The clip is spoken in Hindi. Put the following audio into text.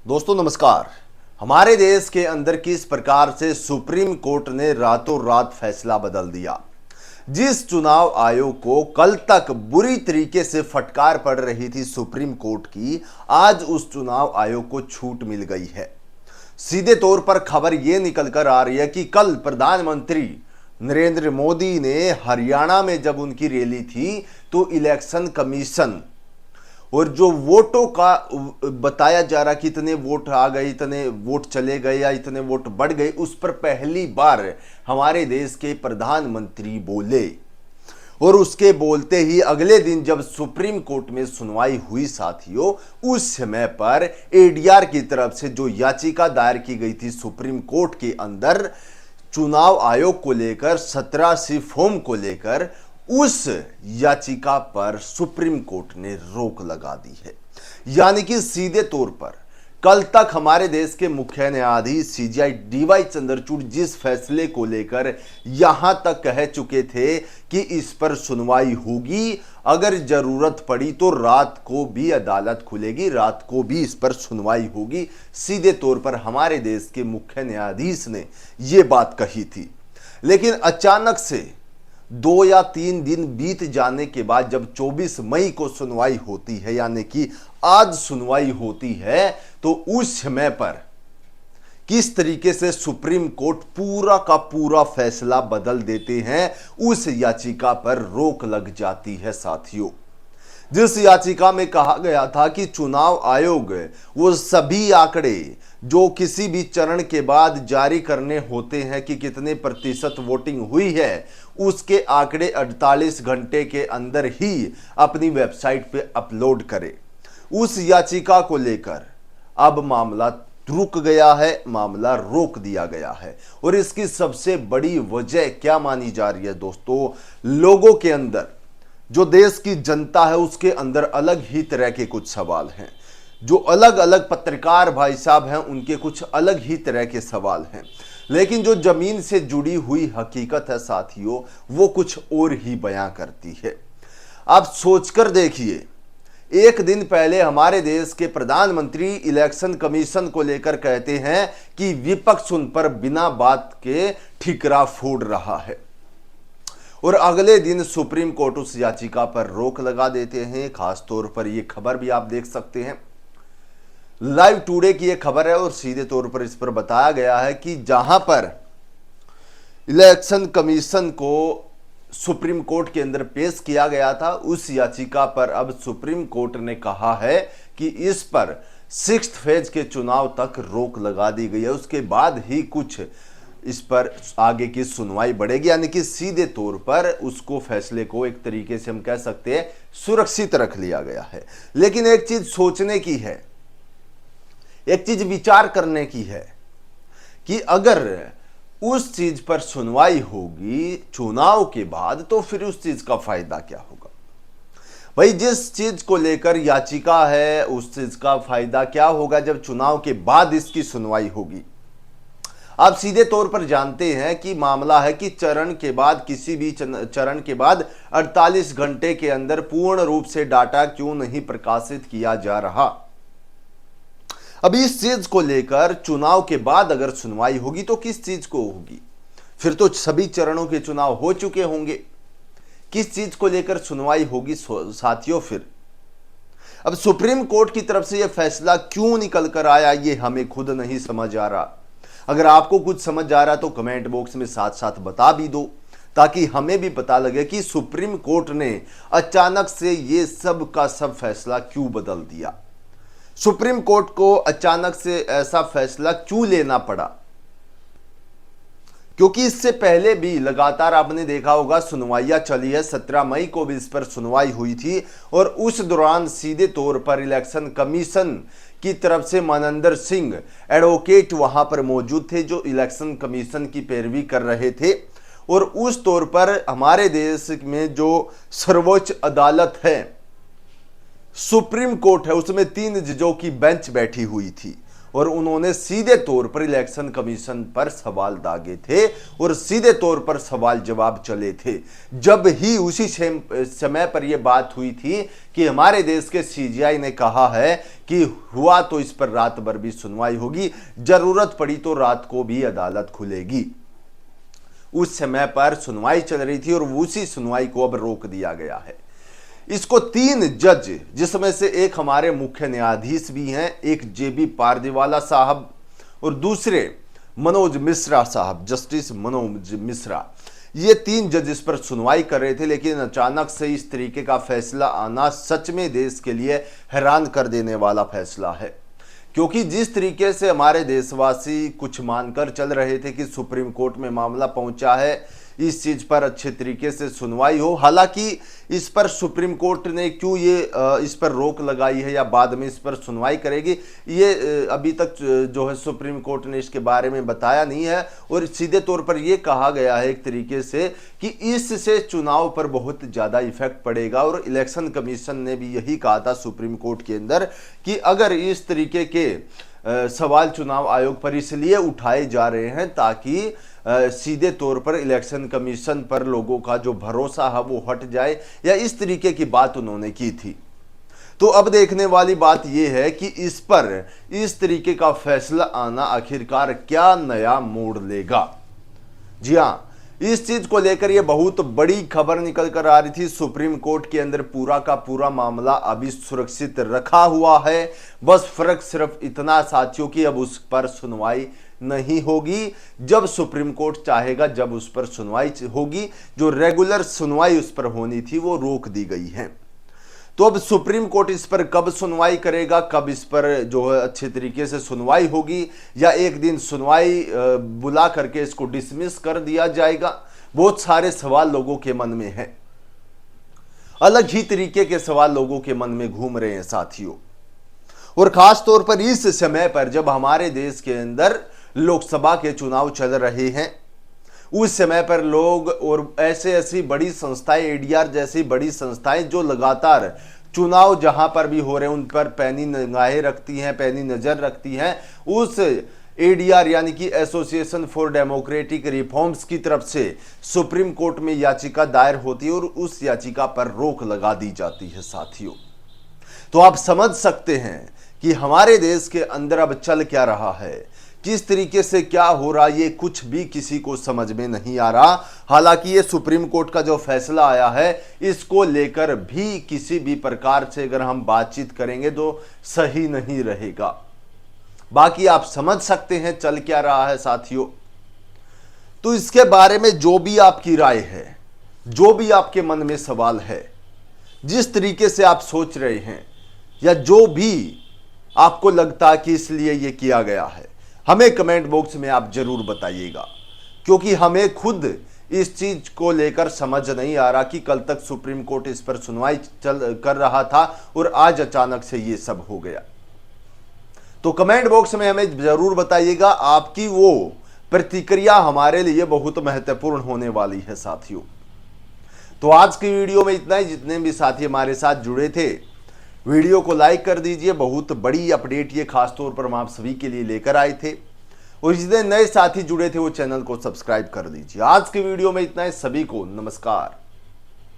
दोस्तों नमस्कार। हमारे देश के अंदर किस प्रकार से सुप्रीम कोर्ट ने रातों रात फैसला बदल दिया। जिस चुनाव आयोग को कल तक बुरी तरीके से फटकार पड़ रही थी सुप्रीम कोर्ट की, आज उस चुनाव आयोग को छूट मिल गई है। सीधे तौर पर खबर यह निकल कर आ रही है कि कल प्रधानमंत्री नरेंद्र मोदी ने हरियाणा में जब उनकी रैली थी तो इलेक्शन कमीशन और जो वोटों का बताया जा रहा कि इतने वोट आ गए, इतने वोट चले गए या इतने वोट बढ़ गए, उस पर पहली बार हमारे देश के प्रधानमंत्री बोले। और उसके बोलते ही अगले दिन जब सुप्रीम कोर्ट में सुनवाई हुई साथियों, उस समय पर एडीआर की तरफ से जो याचिका दायर की गई थी सुप्रीम कोर्ट के अंदर चुनाव आयोग को लेकर 17 फॉर्म को लेकर, उस याचिका पर सुप्रीम कोर्ट ने रोक लगा दी है। यानी कि सीधे तौर पर कल तक हमारे देश के मुख्य न्यायाधीश सीजेआई डीवाई चंद्रचूड़ जिस फैसले को लेकर यहां तक कह चुके थे कि इस पर सुनवाई होगी, अगर जरूरत पड़ी तो रात को भी अदालत खुलेगी, रात को भी इस पर सुनवाई होगी। सीधे तौर पर हमारे देश के मुख्य न्यायाधीश ने यह बात कही थी। लेकिन अचानक से 2 या 3 दिन बीत जाने के बाद जब 24 मई को सुनवाई होती है, यानी कि आज सुनवाई होती है, तो उस समय पर किस तरीके से सुप्रीम कोर्ट पूरा का पूरा फैसला बदल देते हैं, उस याचिका पर रोक लग जाती है साथियों। जिस याचिका में कहा गया था कि चुनाव आयोग वो सभी आंकड़े जो किसी भी चरण के बाद जारी करने होते हैं कि कितने प्रतिशत वोटिंग हुई है, उसके आंकड़े 48 घंटे के अंदर ही अपनी वेबसाइट पे अपलोड करे। उस याचिका को लेकर अब मामला रुक गया है, मामला रोक दिया गया है। और इसकी सबसे बड़ी वजह क्या मानी जा रही है दोस्तों? लोगों के अंदर, जो देश की जनता है उसके अंदर अलग ही तरह के कुछ सवाल हैं। जो अलग अलग पत्रकार भाई साहब हैं उनके कुछ अलग ही तरह के सवाल हैं। लेकिन जो जमीन से जुड़ी हुई हकीकत है साथियों, वो कुछ और ही बयां करती है। आप सोचकर देखिए, एक दिन पहले हमारे देश के प्रधानमंत्री इलेक्शन कमीशन को लेकर कहते हैं कि विपक्ष उन पर बिना बात के ठिकरा फोड़ रहा है, और अगले दिन सुप्रीम कोर्ट उस याचिका पर रोक लगा देते हैं। खासतौर पर यह खबर भी आप देख सकते हैं, लाइव टुडे की यह खबर है, और सीधे तौर पर इस पर बताया गया है कि जहां पर इलेक्शन कमीशन को सुप्रीम कोर्ट के अंदर पेश किया गया था, उस याचिका पर अब सुप्रीम कोर्ट ने कहा है कि इस पर 6th फेज के चुनाव तक रोक लगा दी गई है। उसके बाद ही कुछ इस पर आगे की सुनवाई बढ़ेगी, यानी कि सीधे तौर पर उसको फैसले को एक तरीके से हम कह सकते हैं सुरक्षित रख लिया गया है। लेकिन एक चीज सोचने की है, एक चीज विचार करने की है कि अगर उस चीज पर सुनवाई होगी चुनाव के बाद, तो फिर उस चीज का फायदा क्या होगा? भाई, जिस चीज को लेकर याचिका है उस चीज का फायदा क्या होगा जब चुनाव के बाद इसकी सुनवाई होगी? आप सीधे तौर पर जानते हैं कि मामला है कि चरण के बाद, किसी भी चरण के बाद 48 घंटे के अंदर पूर्ण रूप से डाटा क्यों नहीं प्रकाशित किया जा रहा। अब इस चीज को लेकर चुनाव के बाद अगर सुनवाई होगी तो किस चीज को होगी? फिर तो सभी चरणों के चुनाव हो चुके होंगे, किस चीज को लेकर सुनवाई होगी साथियों? फिर अब सुप्रीम कोर्ट की तरफ से यह फैसला क्यों निकल कर आया, ये हमें खुद नहीं समझ आ रहा। अगर आपको कुछ समझ आ रहा है तो कमेंट बॉक्स में साथ साथ बता भी दो, ताकि हमें भी पता लगे कि सुप्रीम कोर्ट ने अचानक से ये सब का सब फैसला क्यों बदल दिया। सुप्रीम कोर्ट को अचानक से ऐसा फैसला क्यों लेना पड़ा? क्योंकि इससे पहले भी लगातार आपने देखा होगा सुनवाइयां चली है। 17 मई को भी इस पर सुनवाई हुई थी, और उस दौरान सीधे तौर पर इलेक्शन कमीशन की तरफ से मनंदर सिंह एडवोकेट वहां पर मौजूद थे, जो इलेक्शन कमीशन की पैरवी कर रहे थे। और उस तौर पर हमारे देश में जो सर्वोच्च अदालत है, सुप्रीम कोर्ट है, उसमें 3 जजों की बेंच बैठी हुई थी, और उन्होंने सीधे तौर पर इलेक्शन कमीशन पर सवाल दागे थे और सीधे तौर पर सवाल जवाब चले थे। जब ही उसी समय पर यह बात हुई थी कि हमारे देश के सीजीआई ने कहा है कि हुआ तो इस पर रात भर भी सुनवाई होगी, जरूरत पड़ी तो रात को भी अदालत खुलेगी। उस समय पर सुनवाई चल रही थी और उसी सुनवाई को अब रोक दिया गया है। इसको 3 जज, जिसमें से एक हमारे मुख्य न्यायाधीश भी हैं, एक जेबी पारदीवाला साहब और दूसरे मनोज मिश्रा साहब, जस्टिस मनोज मिश्रा, ये 3 जज इस पर सुनवाई कर रहे थे। लेकिन अचानक से इस तरीके का फैसला आना सच में देश के लिए हैरान कर देने वाला फैसला है, क्योंकि जिस तरीके से हमारे देशवासी कुछ मानकर चल रहे थे कि सुप्रीम कोर्ट में मामला पहुंचा है, इस चीज पर अच्छे तरीके से सुनवाई हो। हालांकि इस पर सुप्रीम कोर्ट ने क्यों ये इस पर रोक लगाई है या बाद में इस पर सुनवाई करेगी, ये अभी तक जो है सुप्रीम कोर्ट ने इसके बारे में बताया नहीं है। और सीधे तौर पर यह कहा गया है एक तरीके से कि इससे चुनाव पर बहुत ज्यादा इफेक्ट पड़ेगा। और इलेक्शन कमीशन ने भी यही कहा था सुप्रीम कोर्ट के अंदर कि अगर इस तरीके के सवाल चुनाव आयोग पर इसलिए उठाए जा रहे हैं ताकि सीधे तौर पर इलेक्शन कमीशन पर लोगों का जो भरोसा है वो हट जाए, या इस तरीके की बात उन्होंने की थी। तो अब देखने वाली बात यह है कि इस पर इस तरीके का फैसला आना आखिरकार क्या नया मोड़ लेगा। जी हां, इस चीज को लेकर यह बहुत बड़ी खबर निकल कर आ रही थी। सुप्रीम कोर्ट के अंदर पूरा का पूरा मामला अभी सुरक्षित रखा हुआ है। बस फर्क सिर्फ इतना साथियों कि अब उस पर सुनवाई नहीं होगी। जब सुप्रीम कोर्ट चाहेगा जब उस पर सुनवाई होगी। जो रेगुलर सुनवाई उस पर होनी थी वो रोक दी गई है। तो अब सुप्रीम कोर्ट इस पर कब सुनवाई करेगा, कब इस पर जो है अच्छे तरीके से सुनवाई होगी, या एक दिन सुनवाई बुला करके इसको डिसमिस कर दिया जाएगा, बहुत सारे सवाल लोगों के मन में हैं। अलग ही तरीके के सवाल लोगों के मन में घूम रहे हैं साथियों। और खास तौर पर इस समय पर जब हमारे देश के अंदर लोकसभा के चुनाव चल रहे हैं, उस समय पर लोग और ऐसी बड़ी संस्थाएं, एडीआर जैसी बड़ी संस्थाएं जो लगातार चुनाव जहां पर भी हो रहे हैं उन पर पैनी निगाहें रखती हैं, पैनी नजर रखती हैं, उस एडीआर यानी कि एसोसिएशन फॉर डेमोक्रेटिक रिफॉर्म्स की तरफ से सुप्रीम कोर्ट में याचिका दायर होती है और उस याचिका पर रोक लगा दी जाती है साथियों। तो आप समझ सकते हैं कि हमारे देश के अंदर अब चल क्या रहा है, किस तरीके से क्या हो रहा, ये कुछ भी किसी को समझ में नहीं आ रहा। हालांकि ये सुप्रीम कोर्ट का जो फैसला आया है इसको लेकर भी किसी भी प्रकार से अगर हम बातचीत करेंगे तो सही नहीं रहेगा। बाकी आप समझ सकते हैं चल क्या रहा है साथियों। तो इसके बारे में जो भी आपकी राय है, जो भी आपके मन में सवाल है, जिस तरीके से आप सोच रहे हैं, या जो भी आपको लगता कि इसलिए ये किया गया है, हमें कमेंट बॉक्स में आप जरूर बताइएगा। क्योंकि हमें खुद इस चीज को लेकर समझ नहीं आ रहा कि कल तक सुप्रीम कोर्ट इस पर सुनवाई कर रहा था और आज अचानक से ये सब हो गया। तो कमेंट बॉक्स में हमें जरूर बताइएगा, आपकी वो प्रतिक्रिया हमारे लिए बहुत महत्वपूर्ण होने वाली है साथियों। तो आज की वीडियो में इतना ही। जितने भी साथी हमारे साथ जुड़े थे, वीडियो को लाइक कर दीजिए। बहुत बड़ी अपडेट ये खास तौर पर हम आप सभी के लिए लेकर आए थे। और जितने नए साथी जुड़े थे वो चैनल को सब्सक्राइब कर दीजिए। आज की वीडियो में इतना ही। सभी को नमस्कार।